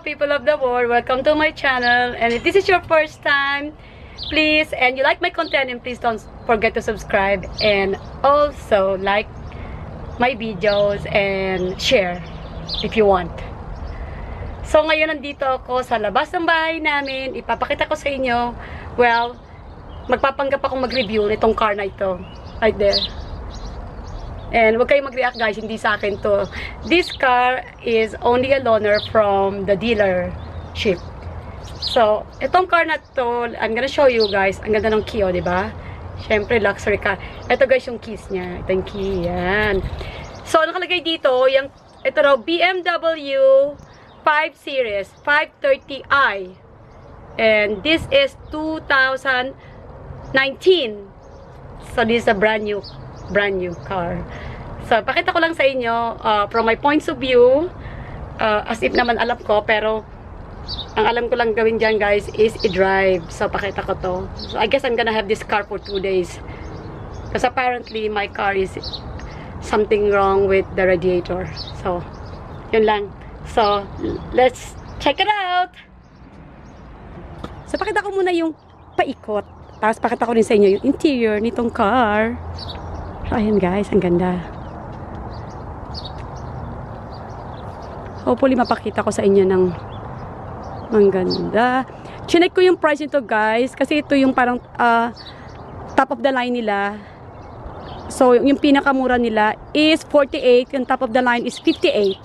people of the world, welcome to my channel. And if this is your first time, please, and you like my content, and please don't forget to subscribe and also like my videos and share if you want. So ngayon nandito ako sa labas ng bahay namin. Ipapakita ko sa inyo, well, magpapanggap akong mag-review nitong car na ito. Right there. And huwag kayong mag-react guys, hindi sa akin to. This car is only a loaner from the dealership. So, itong car na to, I'm gonna show you guys. Ang ganda ng key, oh, diba? Syempre, luxury car. Ito guys yung keys niya. Ito yung key, yan. So, nakalagay dito, yung, ito raw, BMW 5 Series, 530i. And this is 2019. So, this is a brand new car. So, pakita ko lang sa inyo from my points of view, as if naman alam ko, pero ang alam ko lang gawin dyan guys is i-drive. So, pakita ko to. So, I guess I'm gonna have this car for 2 days. Because apparently, my car is something wrong with the radiator. So, yun lang. So, let's check it out! So, pakita ko muna yung paikot. Tapos, pakita ko rin sa inyo yung interior nitong car. Ayan guys, ang ganda. Hopefully, mapakita ko sa inyo ng ganda. Chinek ko yung price nito guys, kasi ito yung parang top of the line nila. So, yung pinakamura nila is 48, yung top of the line is 58.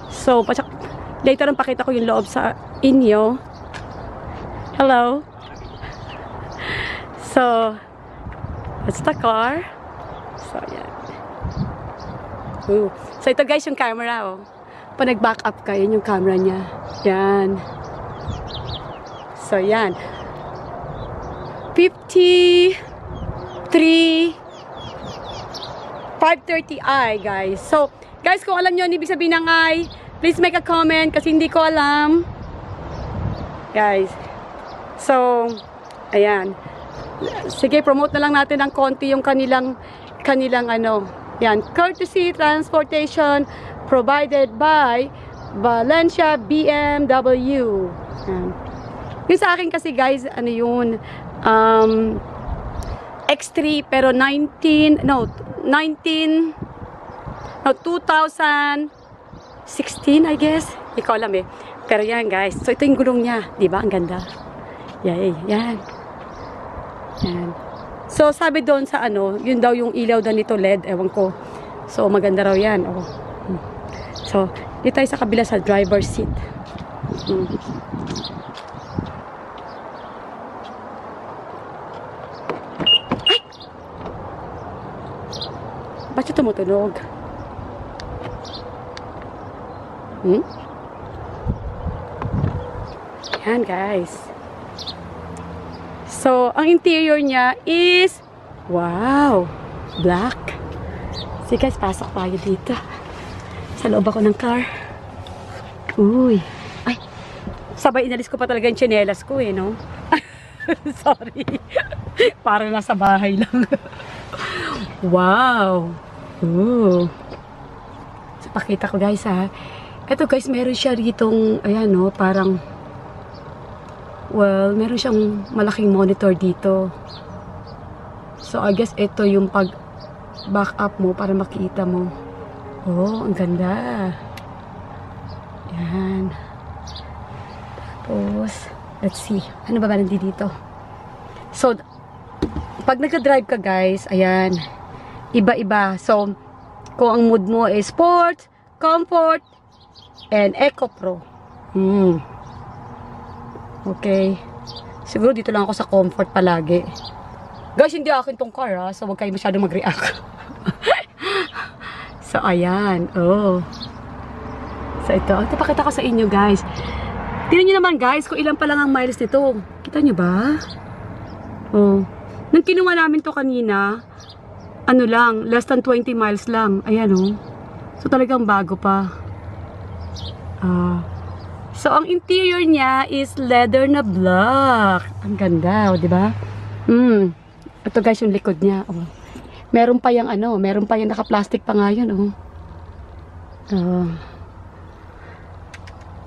So, later on pakita ko yung loob sa inyo. Hello. So, that's the car. So, yan. Ooh. So, ito guys yung camera, oh. Pag nag-back up ka, yun yung camera niya. Yan. So, yan. 530i, guys. So, guys, kung alam nyo ang ibig sabihin ng i, please make a comment kasi hindi ko alam. Guys. So, ayan. Sige, promote na lang natin ng konti yung kanilang ano. Yan. Courtesy transportation provided by Valencia BMW. Yan. Yung sa akin kasi guys, ano yun, X3 pero 2016 I guess. Hindi ko alam eh. Pero yan guys. So ito yung gulong niya. Diba? Ang ganda. Yay. Yan. Yan. So sabi doon sa ano, yun daw yung ilaw daw nito LED. Ewan ko. So maganda raw yan. Oh. So dito tayo sa kabila sa driver's seat. Ay! Ba't siya tumutunog? Yan guys. So, ang interior niya is wow, black. So guys, pasok tayo dito. Sa loob ako ng car. Uy. Ay, sabay inalis ko pa talaga yung tsinelas ko eh, no? Sorry. Parang nasa bahay lang. Wow. Ooh. So, pakita ko guys ha. Ito guys, meron siya ditong, ayan no, parang, well, meron siyang malaking monitor dito. So, I guess ito yung pag back up mo para makita mo. Oh, ang ganda. Yan. Tapos, let's see. Ano ba nandito? So, pag nagka-drive ka guys, ayan, iba-iba. So, kung ang mood mo is sport, comfort, and Eco Pro. Okay. Siguro dito lang ako sa comfort palagi. Guys, hindi akin tong car ha. So, huwag kayo masyadong mag-react. So, ayan. Oh. So, ito. Ito, pakita ko sa inyo guys. Tingnan nyo naman guys kung ilan pa lang ang miles nito. Kita nyo ba? Oh. Nung kinuha namin to kanina, ano lang, less than 20 miles lang. Ayan oh. So, talagang bago pa. So, ang interior niya is leather na black. Ang ganda, oh, di ba? Ito guys, yung likod niya. Oh. Meron pa yung ano, meron pa yung naka-plastic pa nga yun, oh.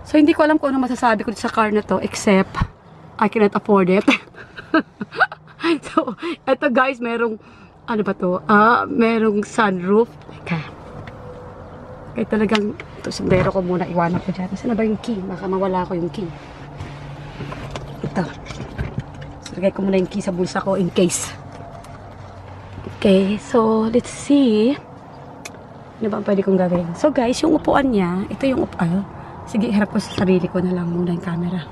So, hindi ko alam kung ano masasabi ko sa car na to, except, I cannot afford it. So, eto guys, merong, ano ba to? Merong sunroof. Teka. Kaya talagang, ito, sombrero ko muna, iwanan ko dyan. Saan na ba yung key? Baka mawala ko yung key. Ito. So, lagay ko muna yung key sa bulsa ko in case. Okay, so, let's see. Ano ba ang pwede kong gawin? So, guys, yung upuan niya, ito yung upuan. Sige, iharap ko sa sarili ko na lang muna yung camera.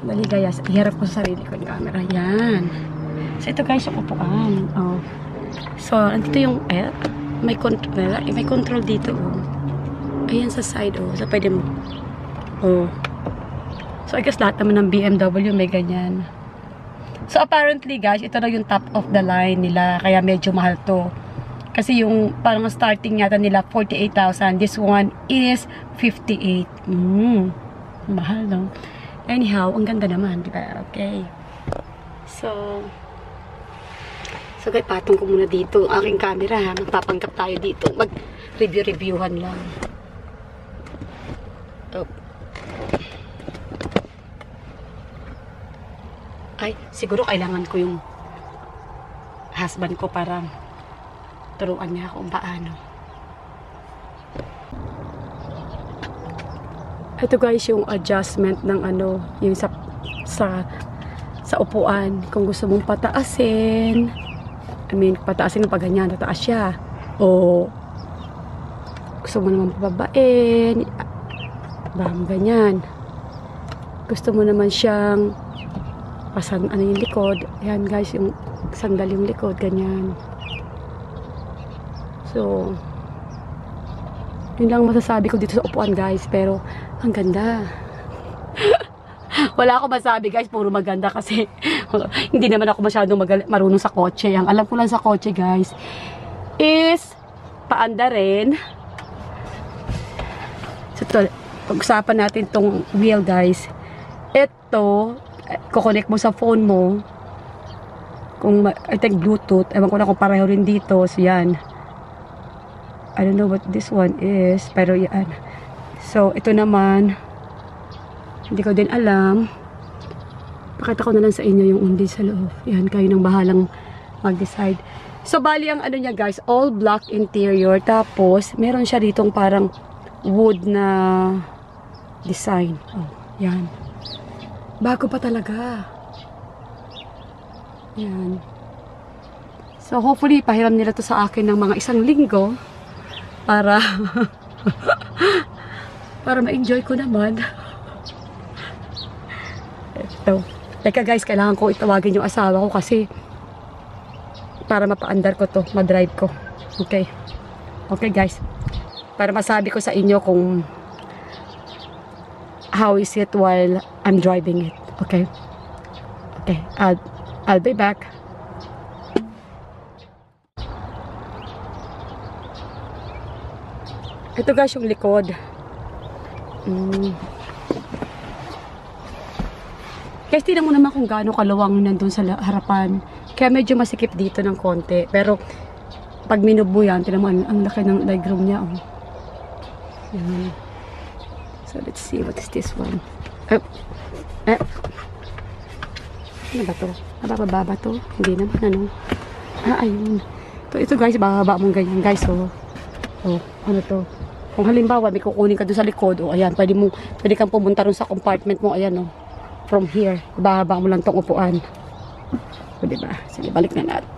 Dali, guys, iharap ko sa sarili ko yung camera. Yan. So, ito, guys, yung upuan. Oh. So, andito yung, may control dito, oh. Ayan sa side, oh. So, pwede mo. Oh. So, I guess lahat naman ng BMW may ganyan. So, apparently, guys, ito na yung top of the line nila. Kaya medyo mahal to. Kasi yung parang starting yata nila 48,000. This one is 58. Mahal, no? Anyhow, ang ganda naman, di ba? Okay. So guys, patong ko muna dito ang aking camera, ha? Magpapanggap tayo dito. Mag-review-reviewhan lang. Oh. Ay, siguro kailangan ko yung husband ko para turuan niya ako kung paano. Ito guys, yung adjustment ng ano, yung sa upuan. Kung gusto mong pataasin, pataasin ng pag ganyan, tataas siya. O gusto mo naman pababain, ganyan. Gusto mo naman siyang yung likod. Ayan guys, yung sandal yung likod, ganyan. So, yun lang masasabi ko dito sa upuan guys, pero ang ganda. Wala ako masabi guys, puro maganda kasi hindi naman ako masyadong marunong sa kotse. Ang alam ko lang sa kotse guys is paanda rin. So, pag-usapan natin tong wheel guys. Ito, kukonect mo sa phone mo. Kung I think Bluetooth, ewan ko na kung pareho rin dito. So, yan. I don't know what this one is, pero yan. So, ito naman, hindi ko din alam. Pakita ko na lang sa inyo yung undi sa loob. Yan, kayo nang bahalang mag-decide. So, bali ang ano niya guys, all black interior. Tapos, meron siya ditong parang wood na design. Oh, yan. Bago pa talaga. Yan. So, hopefully, pahiram nila to sa akin ng mga 1 linggo. Para ma-enjoy ko naman. Ito. Teka guys, kailangan ko itawagin yung asawa ko kasi para mapaandar ko to, ma-drive ko. Okay. Okay guys. Para masabi ko sa inyo kung how is it while I'm driving it. Okay. Okay. I'll be back. Ito guys yung likod. Guys, tingnan mo naman kung gaano kaluwang nandun sa harapan. Kaya medyo masikip dito ng konti. Pero pag minub mo yan, tingnan mo ang laki ng legroom niya. Oh. So let's see, what is this one? Ano ba to? Nabababa ba to? Hindi naman, ano? Ayun. Ito guys, bababa mong ganyan guys. Oh, ano to? Kung halimbawa, may kukunin ka doon sa likod, ayan, pwede kang pumunta rin sa compartment mo, ayan, from here, ibahaba mo lang tong upuan. O, diba? Sige, balik na natin.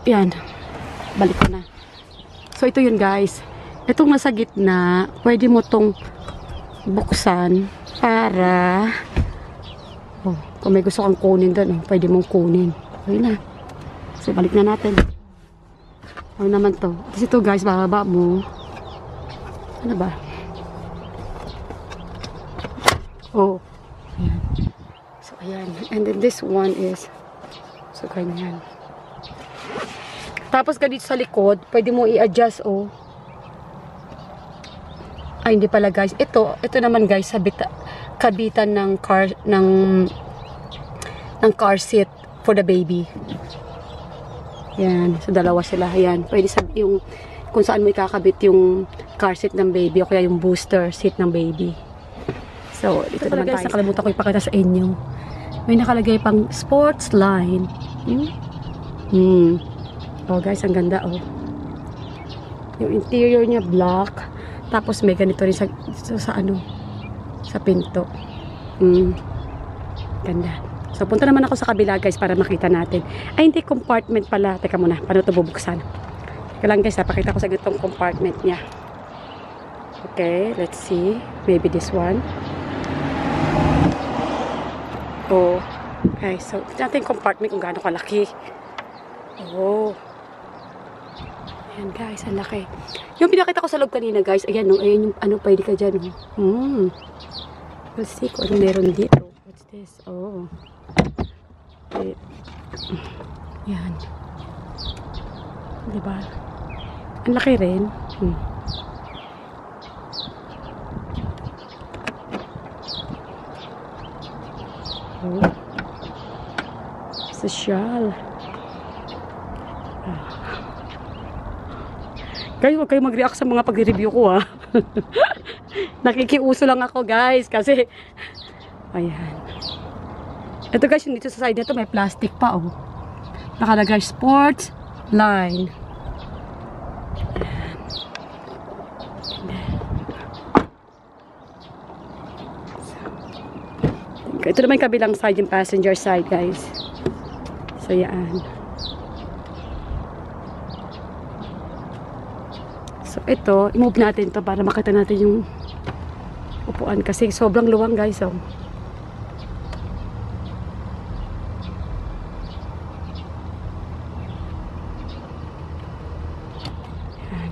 Ayan, balik ko na. So, ito yun, guys. Itong nasa gitna, pwede mo tong buksan para, kung may gusto kang kunin doon, pwede mong kunin. Ayun na. So, balik na natin. Ano naman to? Kasi ito, guys, bababa mo. Ano ba? Oh. Ayan. So, ayan. And then this one is so, ganyan. Tapos, ganito sa likod, pwede mo i-adjust, oh. Ay, hindi pala, guys. Ito naman, guys, kabitan ng car seat for the baby. Yan. So, dalawa sila. Ayan. Pwede yung kung saan mo ikakabit yung car seat ng baby o kaya yung booster seat ng baby. So, dito naman guys, nakalimutan ko ipakita sa inyo. May nakalagay pang sports line. Oh guys, ang ganda oh. Yung interior niya black. Tapos may ganito rin sa ano, sa pinto. Ganda. So, punta naman ako sa kabila guys para makita natin. Ay, hindi compartment pala. Teka muna, paano ito bubuksan? Teka lang guys, pakita ko sa itong compartment niya. Okay, let's see. Maybe this one. Oh. Okay, so, natin yung compartment kung gaano kalaki. Oh. Ayan guys, ang laki. Yung pinakita ko sa loob kanina guys, ayan no, ayan yung ano, pwede ka dyan. We'll see kung ano meron dito. What's this? Oh. Okay. Yan. Diba? Ang laki rin. Oh. Social. Guys, huwag kayo mag-react sa mga pag-review ko ha. Nakikiuso lang ako guys kasi ayan. Ito guys, yung dito sa side nito may plastic pa oh. Nakalagay sports line. Ito naman yung kabilang side, yung passenger side guys. So yan. So ito, i-move natin to para makita natin yung upuan kasi sobrang luwang guys oh. Yan.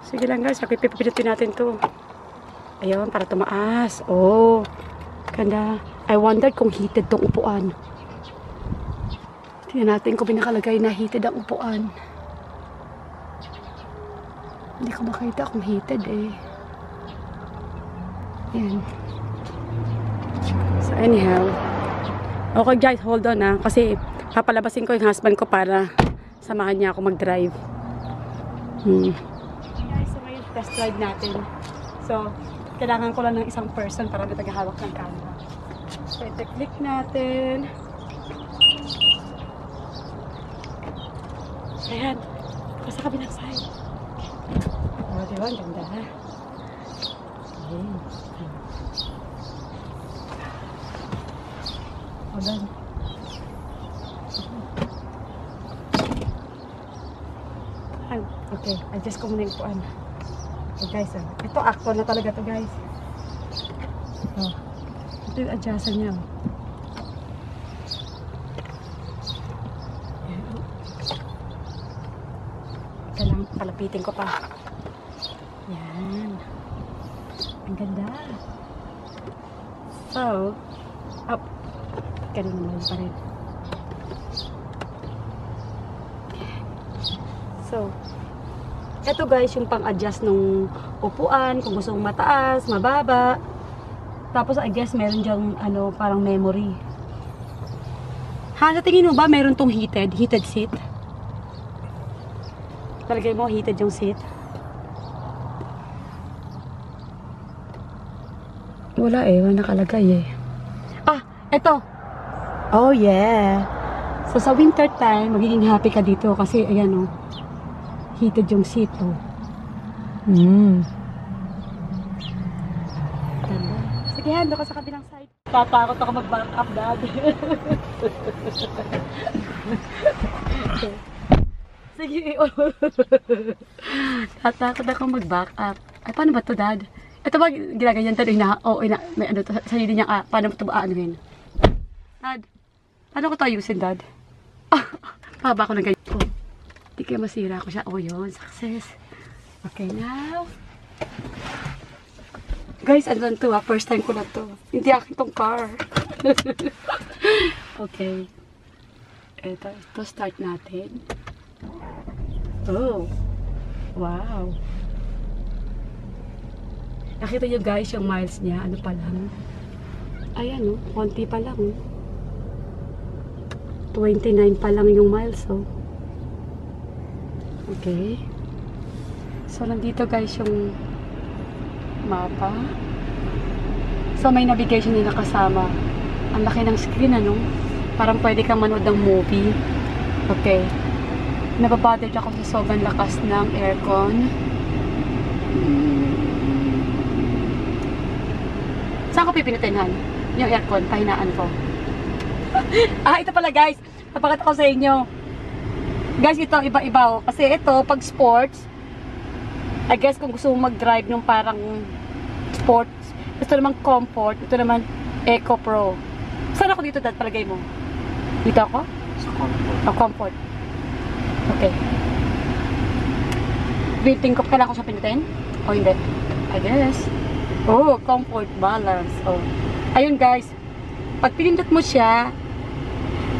Sige lang guys, pipipinutin natin to. Ayun, para tumaas. Oh, ganda. I wondered kung heated tong upuan. Tingnan natin kung pinakalagay na heated ang upuan. Hindi ko makita kung heated eh. Ayan. So anyhow. Okay guys, hold on ah. Kasi papalabasin ko yung husband ko para samahan niya ako mag-drive. Guys, so ngayon test drive natin. So, kailangan ko lang ng isang person para na tagahawak ng camera. So, ito-click natin. Ayan. Sa kabilang side. O, diba? Ang ganda ha? Ayan. Hold on. Okay, adjust ko muna yung puan. Okay guys, ito actual na talaga to guys. Oh, ito yung adjustan niya. Kailangan palapitin ko pa. Yan. Ang ganda. So, up. Ganun naman pa rin. So, ito guys, yung pang-adjust ng upuan, kung gusto mong mataas, mababa. Tapos I guess meron dyang ano, parang memory. Ha, sa tingin mo ba meron tong heated seat? Talagay mo heated yung seat? Wala eh, wala nakalagay eh. Ah, ito. Oh yeah. So sa winter time, magiging happy ka dito kasi ayan oh. Heated yung seat, oh. Sige, hando ka sa kabilang side. Tatakot ako mag-back up, dad. Sige, tatakot ako mag-back up. Ay, paano ba to, dad? Ito ba, ginaganyan tayo may ano, sarili niya, paano ito ba, ano yun? Dad, paano ko ito ayusin, dad? Paba ako na ganyan. Hindi kaya masira ko siya. Oh, yun. Success. Okay, now. Guys, ano to ha? First time ko na to. Hindi akin tong car. Okay. Ito, start natin. Oh. Wow. Nakita nyo guys yung miles niya. Ano pa lang? Ayan oh. Konti pa lang oh. 29 pa lang yung miles oh. Okay. So, nandito guys yung mapa. So, may navigation din nakasama. Ang laki ng screen, ano? Parang pwede kang manood ng movie. Okay. Nababothered ako sa sobrang lakas ng aircon. Saan ko pipinutin, Han? Yung aircon, pahinaan ko. Ito pala guys. Napakita ko sa inyo. Guys, ito iba-iba. Kasi ito, pag sports, I guess kung gusto mo mag-drive ng parang sports, ito naman comfort, ito naman Eco Pro. Saan ako dito, Dad? Palagay mo? Dito ako? Sa comfort. Oh, comfort. Okay. Waiting ko, kailangan ko siya pinutin? O hindi? I guess. Oh, comfort balance. Oh. Ayun guys, pag pinindot mo siya,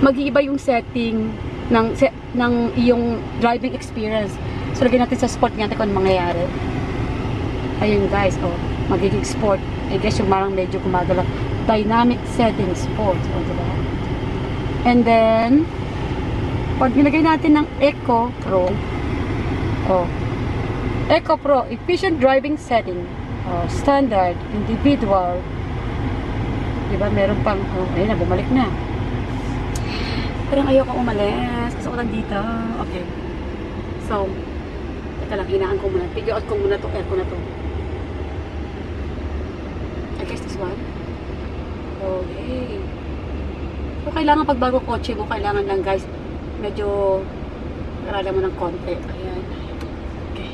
mag-iiba yung setting ng iyong driving experience. So, lagyan natin sa sport natin kung ano mangyayari. Ayun guys, oh, magiging sport. I guess yung marang medyo gumagalaw. Dynamic setting sport. Oh, diba? And then, pag nilagay natin ng Eco Pro, oh, Eco Pro, efficient driving setting. Oh, standard, individual. Diba, meron pang, oh, ayun na, bumalik na. Parang ayoko umalis. Gusto ko lang dito. Okay. So, teka lang, hinaan ko muna. Figure out ko muna itong aircon na to. I guess this one. Okay. So, kailangan pag bago kotse mo, kailangan lang guys, medyo arala mo ng konti. Ayan. Okay.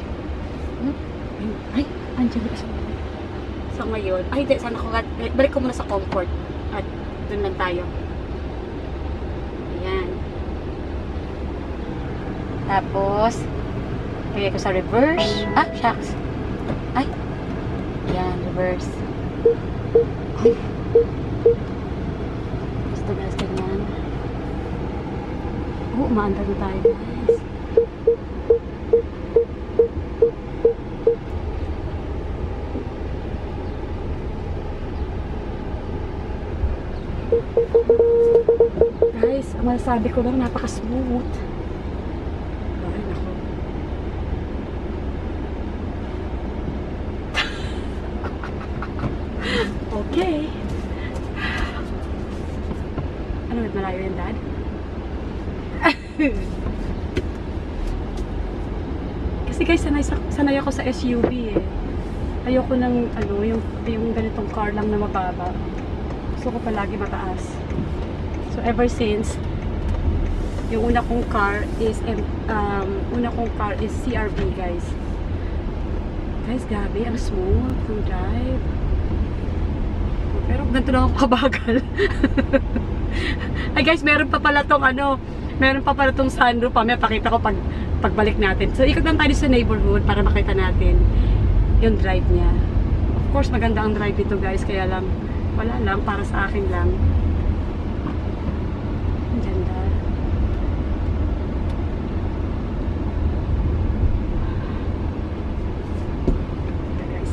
Ay, andyan na isa. So, ngayon, ay, hindi, sana ko, balik ko muna sa comfort. At, dun lang tayo. Ayan. Tapos, lagay ko sa reverse. Ah, shucks. Ay. Ayan, reverse. Ay. Gusto guys, ganyan. Oh, umaandar na tayo guys. Guys, ang masasabi ko lang, napaka-smooth. Ay, nako. Okay. Ano, may malayo yan, Dad? Kasi guys, sanay ako sa SUV eh. Ayoko ng, ano, yung ganitong car lang na mababa. Gusto ko palagi mataas. So ever since, yung una kong car is CRV guys. Guys, gabi, ang smooth ng drive. Pero ganito lang ako kabagal. Ay guys, meron pa pala tong sunroof. May pakita ko pagbalik natin. So ikot lang tayo sa neighborhood para makita natin yung drive niya. Of course, maganda ang drive ito guys, kaya lang wala lang, para sa akin lang. Ang ganda. Ito guys.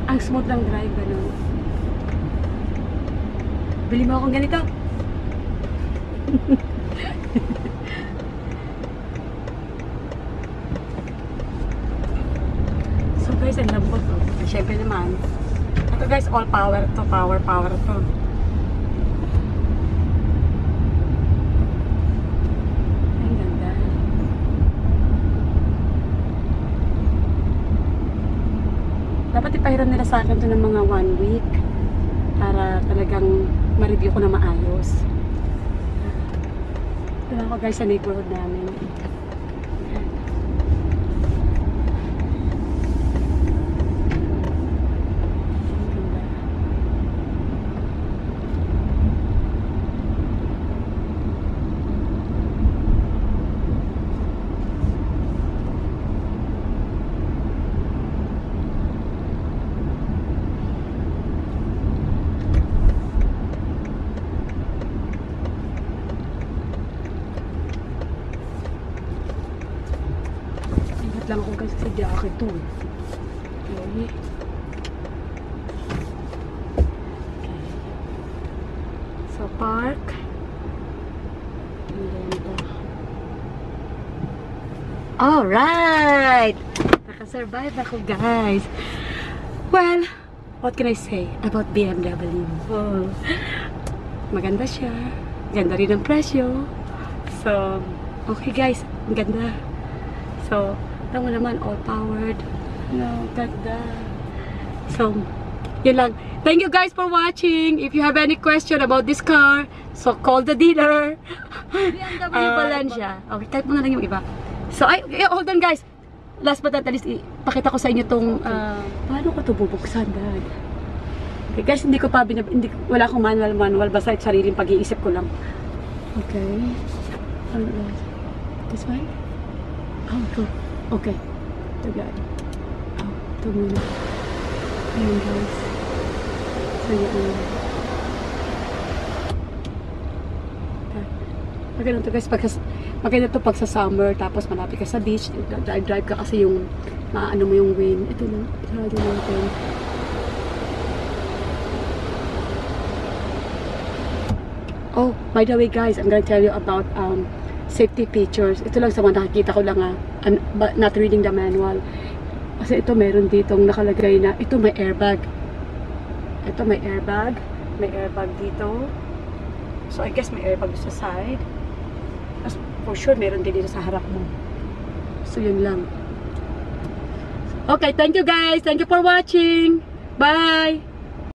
Ang smooth ng drive, ano. Bili mo akong ganito. So guys, ang lambot to. Siyempre naman. Ito guys, all power to. Power to. Ang ganda. Dapat ipahiram nila sa akin to ng mga 1 week para talagang ma-review ko na maayos. Ito ako guys sa neighborhood namin. Sadya akin to. Okay. So, park. Alright! Nakasurvive ako, guys. Well, what can I say about BMW? Oh, maganda siya. Ganda rin ang presyo. So, okay guys. Ang ganda. So, tama naman, all-powered. No, ganda. So, yun lang. Thank you guys for watching. If you have any question about this car, so call the dealer. BMW Valencia. Okay, type mo na lang yung iba. So, hold on guys. Last but not least, ipakita ko sa inyo tong, paano ko ito bubuksan, Dad? Okay, guys, hindi ko pa, wala akong manual, basta sariling pag-iisip ko lang. Okay. Ano guys? This one? Oh, ito. Okay. Ito guys. Oh, ito muna. Ayan guys. So, yun. Maganda ito guys, maganda ito pag sa summer, tapos malapit ka sa beach, drive ka kasi yung, maano mo yung wind. Ito na, sarado natin. Oh, by the way guys, I'm gonna tell you about safety features. Ito lang sa mga nakikita ko lang not reading the manual. Kasi ito meron ditong nakalagay na, ito may airbag. Ito may airbag. May airbag dito. So I guess may airbag sa side. For sure, meron din dito sa harap mo. So, yun lang. Okay, thank you guys. Thank you for watching. Bye!